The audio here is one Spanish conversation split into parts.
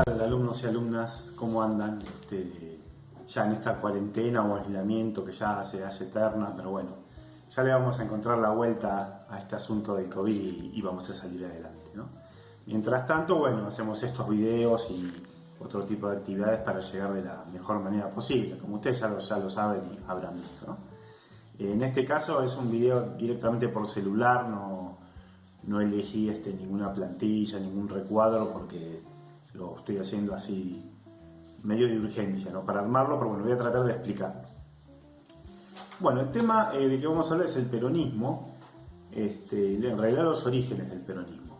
tal, alumnos y alumnas? ¿Cómo andan? Ya en esta cuarentena o aislamiento que ya se hace eterna, pero bueno, ya le vamos a encontrar la vuelta a este asunto del COVID y vamos a salir adelante, ¿no? Mientras tanto, bueno, hacemos estos videos y otro tipo de actividades para llegar de la mejor manera posible, como ustedes ya lo saben y habrán visto, ¿no? En este caso es un video directamente por celular, no elegí ninguna plantilla, ningún recuadro, porque lo estoy haciendo así medio de urgencia, ¿no? Para armarlo, pero bueno, voy a tratar de explicarlo. Bueno, el tema de que vamos a hablar es el peronismo, en realidad los orígenes del peronismo.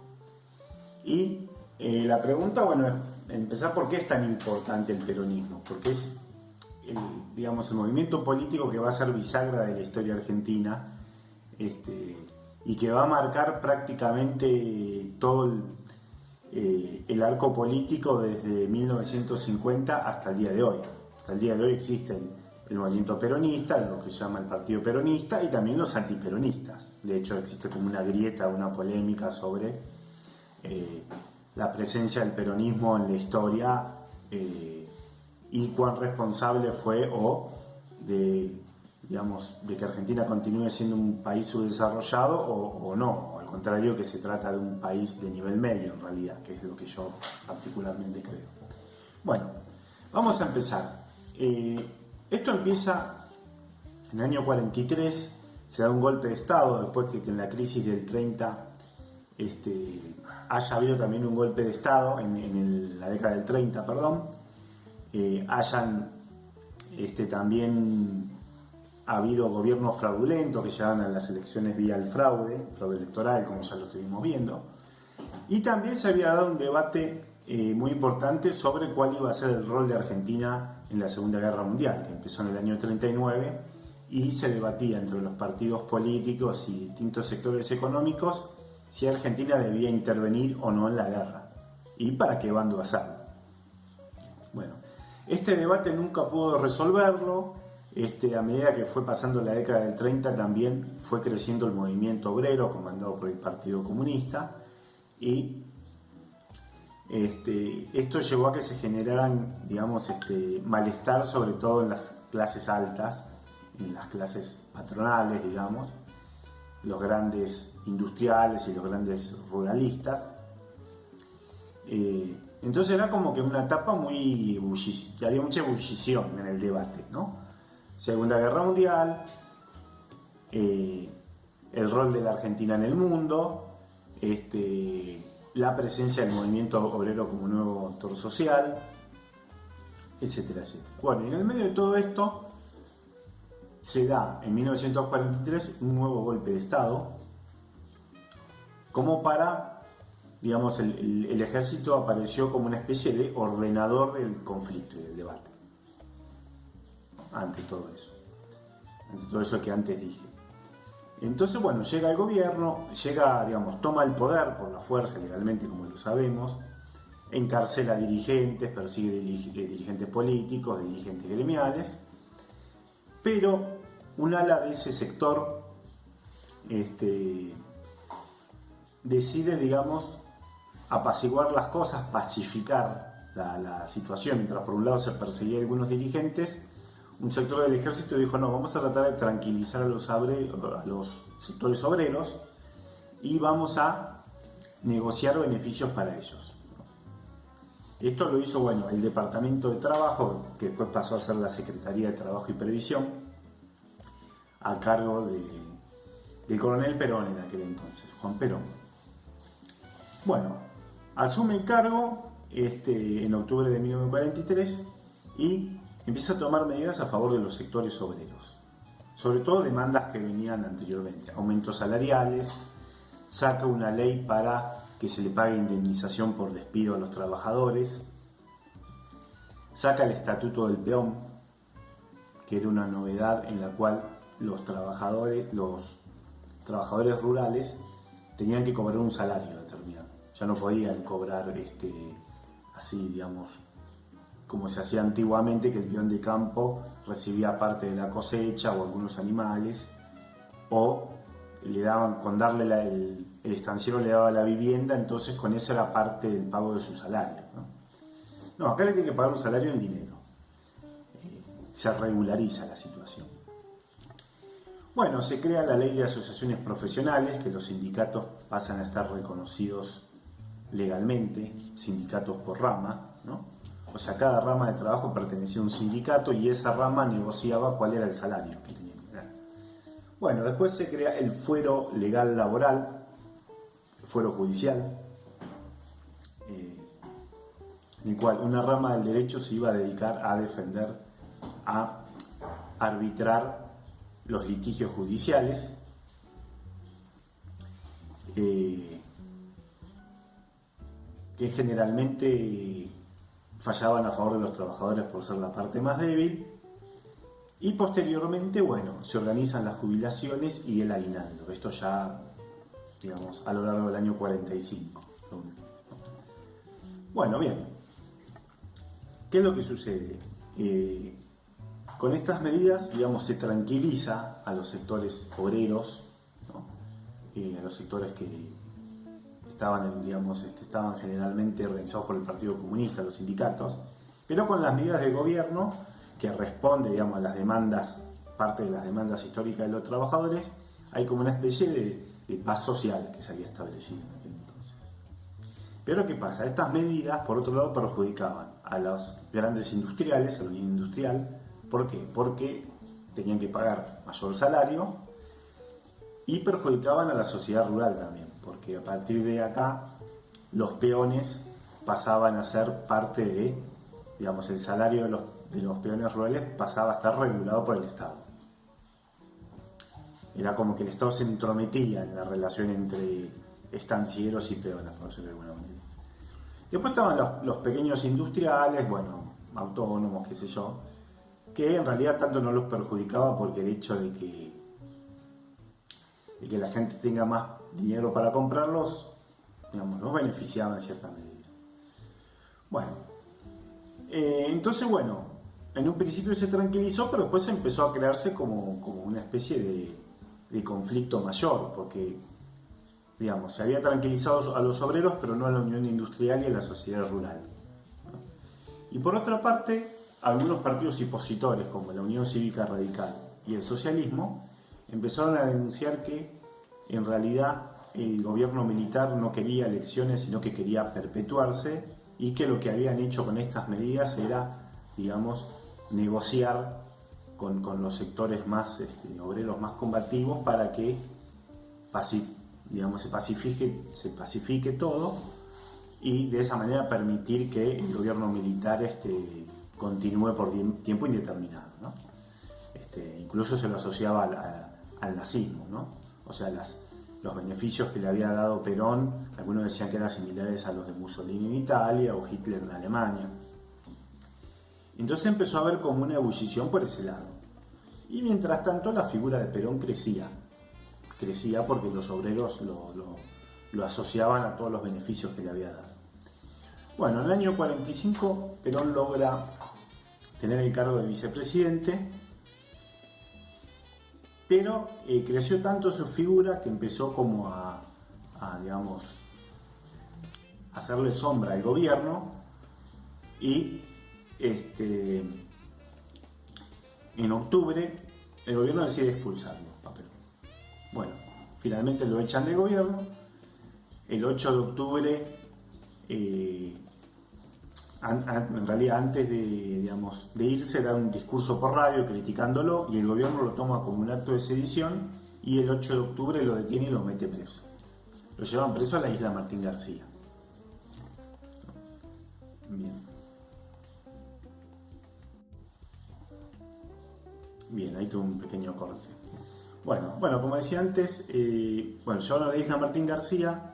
Y la pregunta, bueno, es empezar por qué es tan importante el peronismo, porque es el movimiento político que va a ser bisagra de la historia argentina, y que va a marcar prácticamente todo el arco político desde 1950 hasta el día de hoy. Hasta el día de hoy existe el movimiento peronista, lo que se llama el Partido Peronista, y también los antiperonistas. De hecho, existe como una grieta, una polémica sobre la presencia del peronismo en la historia y cuán responsable fue de que Argentina continúe siendo un país subdesarrollado o no, o al contrario, que se trata de un país de nivel medio en realidad, que es lo que yo particularmente creo. Bueno, vamos a empezar. Esto empieza en el año 43, se da un golpe de Estado después que en la crisis del 30 haya habido también un golpe de Estado en la década del 30, perdón. Hayan también ha habido gobiernos fraudulentos que llevan a las elecciones vía el fraude electoral, como ya lo estuvimos viendo. Y también se había dado un debate muy importante sobre cuál iba a ser el rol de Argentina en la Segunda Guerra Mundial, que empezó en el año 39, y se debatía entre los partidos políticos y distintos sectores económicos si Argentina debía intervenir o no en la guerra, y para qué bando hacerlo. Bueno, este debate nunca pudo resolverlo. A medida que fue pasando la década del 30 también fue creciendo el movimiento obrero comandado por el Partido Comunista, y esto llevó a que se generaran, malestar sobre todo en las clases altas, en las clases patronales, los grandes industriales y los grandes ruralistas. Entonces era como que una etapa que había mucha ebullición en el debate, ¿no? Segunda Guerra Mundial, el rol de la Argentina en el mundo, la presencia del movimiento obrero como nuevo actor social, etcétera, etcétera. Bueno, y en el medio de todo esto se da en 1943 un nuevo golpe de Estado, como para, el ejército apareció como una especie de ordenador del conflicto y del debate. Ante todo eso que antes dije. Entonces, bueno, llega el gobierno, toma el poder por la fuerza legalmente, como lo sabemos, encarcela a dirigentes, persigue dirigentes políticos, dirigentes gremiales, pero un ala de ese sector decide, apaciguar las cosas, pacificar la situación. Mientras por un lado se perseguía a algunos dirigentes, un sector del ejército dijo: no, vamos a tratar de tranquilizar a los sectores obreros y vamos a negociar beneficios para ellos. Esto lo hizo, el Departamento de Trabajo, que después pasó a ser la Secretaría de Trabajo y Previsión, a cargo del coronel Perón en aquel entonces, Juan Perón. Bueno, asume el cargo en octubre de 1943 y empieza a tomar medidas a favor de los sectores obreros, sobre todo demandas que venían anteriormente, aumentos salariales, saca una ley para que se le pague indemnización por despido a los trabajadores, saca el Estatuto del Peón, que era una novedad en la cual los trabajadores rurales tenían que cobrar un salario determinado, ya no podían cobrar como se hacía antiguamente, que el peón de campo recibía parte de la cosecha o algunos animales, o le daban, con darle el estanciero le daba la vivienda, entonces con eso era parte del pago de su salario, ¿no? No, acá le tiene que pagar un salario en dinero. Se regulariza la situación. Bueno, se crea la ley de asociaciones profesionales, que los sindicatos pasan a estar reconocidos legalmente, sindicatos por rama, ¿no? O sea, cada rama de trabajo pertenecía a un sindicato y esa rama negociaba cuál era el salario que tenía que ganar. Bueno, después se crea el fuero legal laboral, el fuero judicial, en el cual una rama del derecho se iba a dedicar a defender, a arbitrar los litigios judiciales, que generalmente fallaban a favor de los trabajadores por ser la parte más débil, y posteriormente, bueno, se organizan las jubilaciones y el aguinaldo. Esto ya, digamos, a lo largo del año 45. Bueno, bien. ¿Qué es lo que sucede? Con estas medidas, digamos, se tranquiliza a los sectores obreros, ¿no? A los sectores que estaban, digamos, estaban generalmente organizados por el Partido Comunista, los sindicatos, pero con las medidas del gobierno que responde, digamos, a las demandas, parte de las demandas históricas de los trabajadores, hay como una especie de paz social que se había establecido en aquel entonces. Pero ¿qué pasa? Estas medidas, por otro lado, perjudicaban a los grandes industriales, a la Unión Industrial. ¿Por qué? Porque tenían que pagar mayor salario y perjudicaban a la sociedad rural también, porque a partir de acá los peones pasaban a ser parte de, digamos, el salario de los peones rurales pasaba a estar regulado por el Estado. Era como que el Estado se entrometía en la relación entre estancieros y peones, por decirlo de alguna manera. Después estaban los pequeños industriales, bueno, autónomos, qué sé yo, que en realidad tanto no los perjudicaba porque el hecho de que la gente tenga más dinero para comprarlos, digamos, los beneficiaba en cierta medida. Bueno, entonces, bueno, en un principio se tranquilizó, pero después empezó a crearse como una especie de conflicto mayor, porque, digamos, se había tranquilizado a los obreros, pero no a la Unión Industrial y a la sociedad rural, ¿no? Y por otra parte, algunos partidos opositores, como la Unión Cívica Radical y el socialismo, empezaron a denunciar que en realidad el gobierno militar no quería elecciones, sino que quería perpetuarse, y que lo que habían hecho con estas medidas era, digamos, negociar con los sectores más obreros más combativos para que digamos, se pacifique todo, y de esa manera permitir que el gobierno militar continúe por tiempo indeterminado, ¿no? Incluso se lo asociaba al nazismo, ¿no? O sea, los beneficios que le había dado Perón, algunos decían que eran similares a los de Mussolini en Italia o Hitler en Alemania. Entonces empezó a haber como una ebullición por ese lado. Y mientras tanto la figura de Perón crecía porque los obreros lo asociaban a todos los beneficios que le había dado. Bueno, en el año 45 Perón logra tener el cargo de vicepresidente, pero creció tanto su figura que empezó como a digamos, hacerle sombra al gobierno, y en octubre el gobierno decide expulsarlo a Perón. Bueno, finalmente lo echan del gobierno. El 8 de octubre, en realidad antes de irse, da un discurso por radio criticándolo, y el gobierno lo toma como un acto de sedición, y el 8 de octubre lo detiene y lo mete preso. Lo llevan preso a la isla Martín García. Bien, ahí tuve un pequeño corte. Bueno, como decía antes, llevan a la isla Martín García,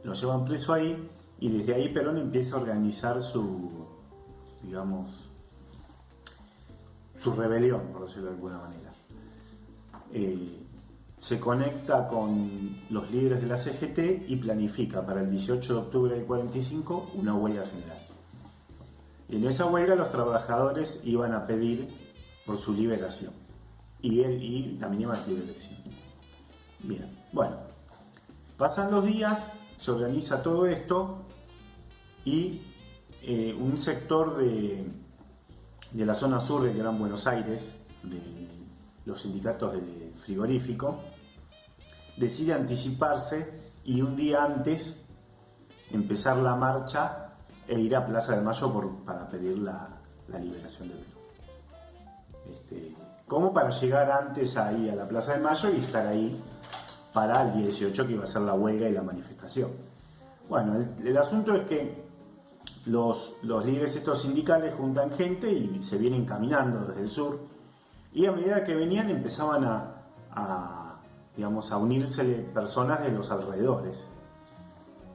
lo llevan preso ahí, y desde ahí Perón empieza a organizar su rebelión, por decirlo de alguna manera. Se conecta con los líderes de la CGT y planifica para el 18 de octubre del 45 una huelga general. Y en esa huelga los trabajadores iban a pedir por su liberación, y también iban a pedir elección. Bien, bueno, pasan los días, se organiza todo esto, y un sector de la zona sur del Gran Buenos Aires, de los sindicatos del frigorífico, decide anticiparse y un día antes empezar la marcha e ir a Plaza de Mayo para pedir la liberación de Perón. Como para llegar antes ahí a la Plaza de Mayo y estar ahí para el 18, que iba a ser la huelga y la manifestación. Bueno, el asunto es que los líderes estos sindicales juntan gente y se vienen caminando desde el sur, y a medida que venían empezaban a unirse personas de los alrededores.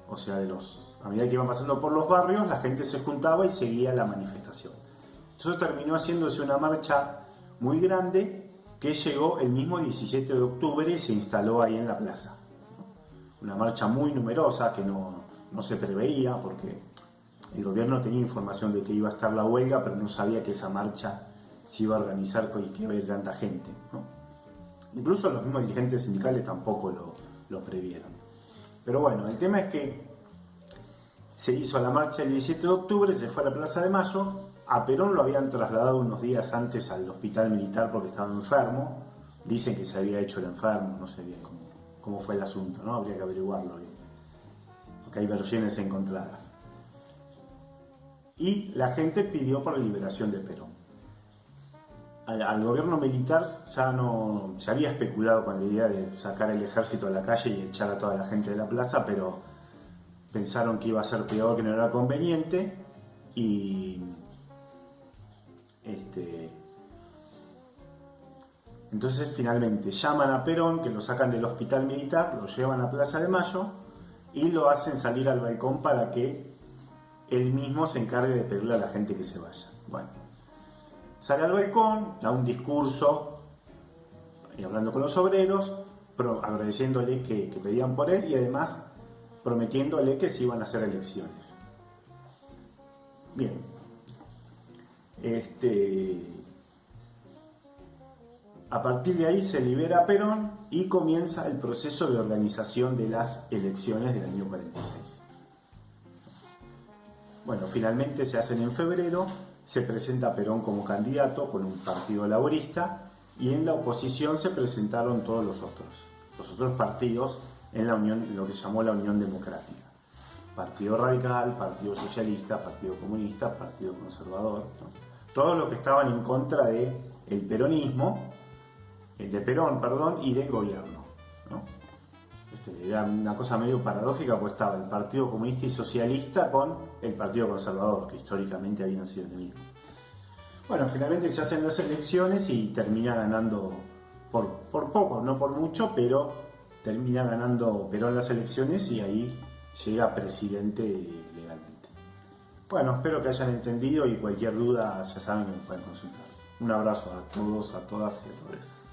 O sea, a medida que iban pasando por los barrios, la gente se juntaba y seguía la manifestación. Entonces terminó haciéndose una marcha muy grande que llegó el mismo 17 de octubre y se instaló ahí en la plaza. Una marcha muy numerosa que no se preveía, porque el gobierno tenía información de que iba a estar la huelga, pero no sabía que esa marcha se iba a organizar y que iba a ir tanta gente, ¿no? Incluso los mismos dirigentes sindicales tampoco lo previeron. Pero bueno, el tema es que se hizo la marcha el 17 de octubre, se fue a la Plaza de Mayo. A Perón lo habían trasladado unos días antes al hospital militar porque estaba enfermo. Dicen que se había hecho el enfermo, no sé bien cómo fue el asunto, ¿no? Habría que averiguarlo bien, porque hay versiones encontradas. Y la gente pidió por la liberación de Perón. Al gobierno militar ya no se había especulado con la idea de sacar el ejército a la calle y echar a toda la gente de la plaza, pero pensaron que iba a ser peor, que no era conveniente, y entonces finalmente llaman a Perón, que lo sacan del hospital militar, lo llevan a Plaza de Mayo y lo hacen salir al balcón para que él mismo se encargue de pedirle a la gente que se vaya. Bueno, sale al balcón, da un discurso y hablando con los obreros, agradeciéndole que pedían por él y además prometiéndole que se iban a hacer elecciones. Bien, a partir de ahí se libera a Perón y comienza el proceso de organización de las elecciones del año 46. Bueno, finalmente se hacen en febrero, se presenta Perón como candidato con un partido laborista y en la oposición se presentaron todos los otros partidos en la Unión, lo que se llamó la Unión Democrática. Partido Radical, Partido Socialista, Partido Comunista, Partido Conservador, ¿no? Todos los que estaban en contra del peronismo, de Perón, y del gobierno, ¿no? Era una cosa medio paradójica, pues estaba el Partido Comunista y Socialista con el Partido Conservador, que históricamente habían sido enemigos. Bueno, finalmente se hacen las elecciones y termina ganando por poco, no por mucho, pero termina ganando Perón las elecciones y ahí llega presidente legalmente. Bueno, espero que hayan entendido y cualquier duda ya saben que me pueden consultar. Un abrazo a todos, a todas y a todos.